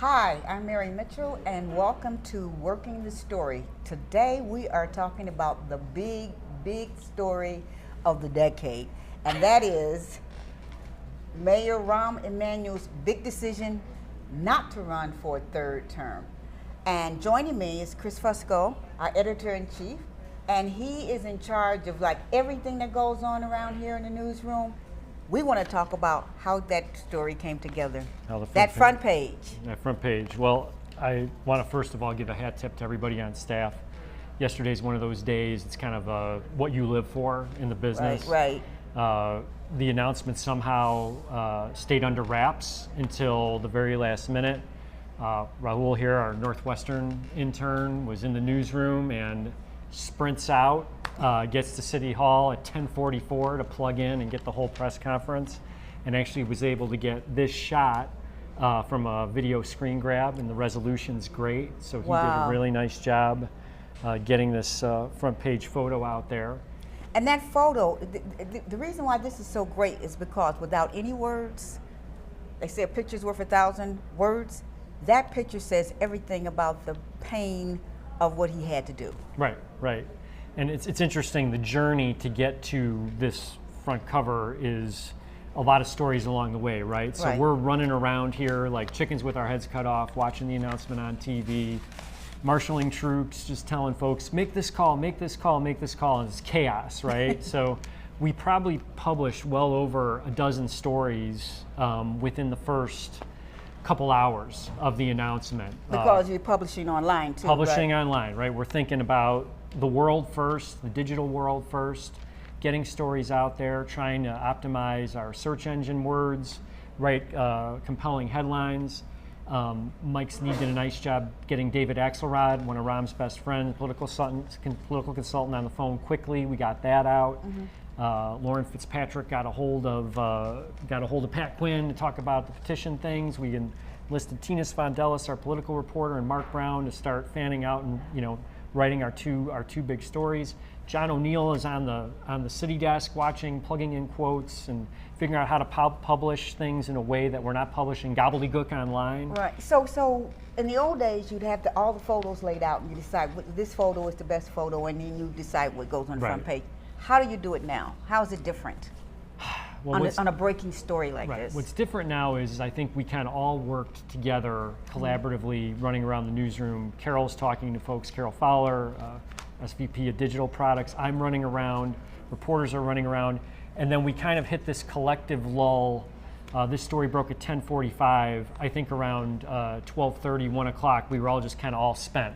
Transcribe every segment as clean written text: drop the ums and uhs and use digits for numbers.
Hi, I'm Mary Mitchell, and welcome to Working the Story. Today we are talking about the big story of the decade, and that is Mayor Rahm Emanuel's big decision not to run for a third term. And joining me is Chris Fusco, our editor-in-chief, and he is in charge of like everything that goes on around here in the newsroom. We want to talk about how that story came together. That front page. Well, I want to first of all give a hat tip to everybody on staff. Yesterday's one of those days. It's kind of what you live for in the business. Right. The announcement somehow stayed under wraps until the very last minute. Rahul here, our Northwestern intern, was in the newsroom and sprints out, gets to City Hall at 10:44 to plug in and get the whole press conference, and actually was able to get this shot from a video screen grab, and the resolution's great. So he did a really nice job getting this front page photo out there. And that photo, the reason why this is so great is because without any words, they say a picture's worth 1,000 words. That picture says everything about the pain of what he had to do. Right. And it's interesting, the journey to get to this front cover is a lot of stories along the way, right? So we're running around here like chickens with our heads cut off, watching the announcement on TV, marshaling troops, just telling folks, make this call, and it's chaos, right? So we probably published well over a dozen stories within the first couple hours of the announcement. Because you're publishing online too, online, right? We're thinking about the world first, the digital world first, getting stories out there, trying to optimize our search engine words, write compelling headlines. Mike Sneed did a nice job getting David Axelrod, one of Rahm's best friends, political consultant on the phone quickly. We got that out. Lauren Fitzpatrick got a hold of Pat Quinn to talk about the petition things. We enlisted Tina Svandelis, our political reporter, and Mark Brown to start fanning out and writing our two big stories. John O'Neill is on the city desk watching, plugging in quotes, and figuring out how to publish things in a way that we're not publishing gobbledygook online. Right. So in the old days, you'd have all the photos laid out, and you decide this photo is the best photo, and then you decide what goes on the front page. How do you do it now? How is it different on a breaking story like this? What's different now is I think we kind of all worked together collaboratively, running around the newsroom. Carol's talking to folks, Carol Fowler, SVP of Digital Products. I'm running around, reporters are running around, and then we kind of hit this collective lull. This story broke at 10:45. I think around 12:30, 1 o'clock, we were all just kind of all spent.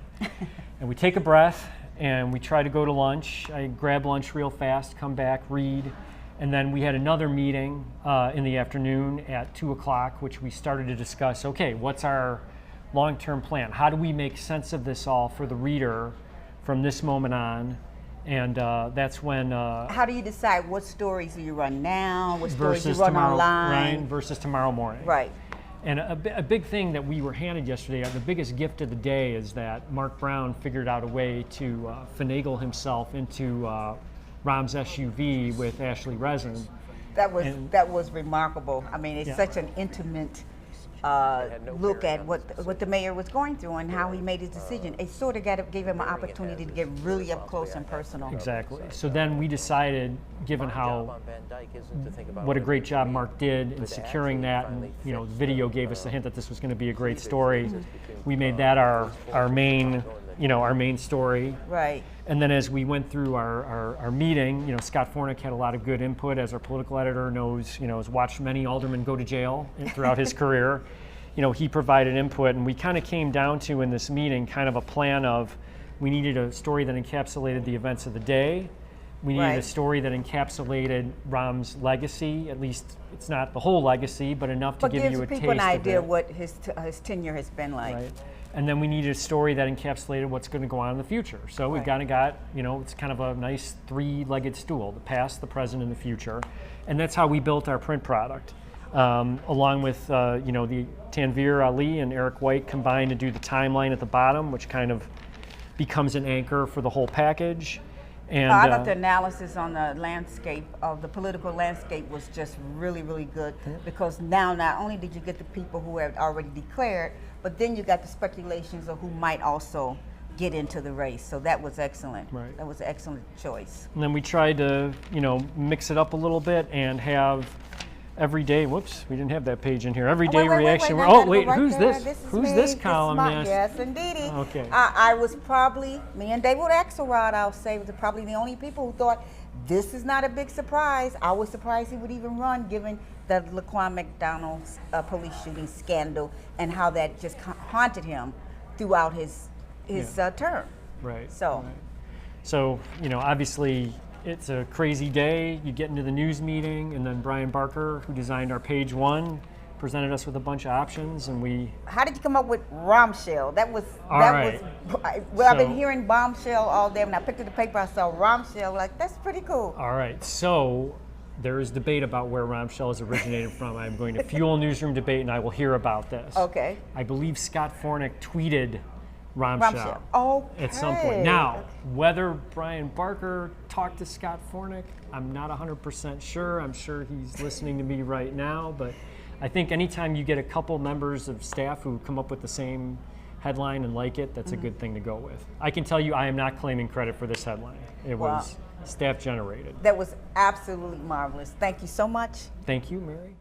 And we take a breath, and we try to go to lunch. I grab lunch real fast, come back, read, and then we had another meeting in the afternoon at 2 o'clock, which we started to discuss, okay, what's our long-term plan? How do we make sense of this all for the reader from this moment on? And that's when... how do you decide what stories do you run now, what stories you run online? Versus tomorrow morning. Right. And a big thing that we were handed yesterday, the biggest gift of the day, is that Mark Brown figured out a way to finagle himself into Rahm's SUV with Ashley Resin. That was remarkable. I mean, it's such an intimate look at what the mayor was going through and how he made his decision. It sort of gave him an opportunity to get really up close and personal. Exactly. So then we decided, given what a great job Mark did in securing that, and the video gave us the hint that this was going to be a great story. We made that our main story. Right. And then as we went through our meeting, Scott Fornick had a lot of good input, as our political editor knows, has watched many aldermen go to jail throughout his career. He provided input, and we kind of came down to, in this meeting, kind of a plan of, we needed a story that encapsulated the events of the day. We needed a story that encapsulated Rahm's legacy. At least it's not the whole legacy, but enough to give you a taste of it. But gives people an idea what his tenure has been like. Right. And then we needed a story that encapsulated what's going to go on in the future. So we've kind of got, it's kind of a nice three-legged stool: the past, the present, and the future. And that's how we built our print product. Along with, the Tanvir Ali and Eric White combined to do the timeline at the bottom, which kind of becomes an anchor for the whole package. And I thought the analysis on the landscape of the political landscape was just really, really good, because now not only did you get the people who had already declared, but then you got the speculations of who might also get into the race. So that was excellent. Right. That was an excellent choice. And then we tried to, mix it up a little bit and have every day. Whoops, we didn't have that page in here. Every day reaction. Who's this? Who's this columnist? Yes, indeedy. Okay. I was probably, me and David Axelrod, I'll say, was probably the only people who thought this is not a big surprise. I was surprised he would even run, given the Laquan McDonald's police shooting scandal and how that just haunted him throughout his term. Right. So, obviously it's a crazy day. You get into the news meeting, and then Brian Barker, who designed our page one, presented us with a bunch of options, and we. How did you come up with bombshell? Well, I've been hearing bombshell all day. When I picked up the paper, I saw bombshell. Like, that's pretty cool. All right. So there is debate about where bombshell is originated from. I'm going to fuel newsroom debate, and I will hear about this. Okay. I believe Scott Fornick tweeted bombshell okay. at some point. Now, whether Brian Barker talked to Scott Fornick, I'm not 100% sure. I'm sure he's listening to me right now, but I think anytime you get a couple members of staff who come up with the same headline and like it, that's a good thing to go with. I can tell you I am not claiming credit for this headline. It was staff generated. That was absolutely marvelous. Thank you so much. Thank you, Mary.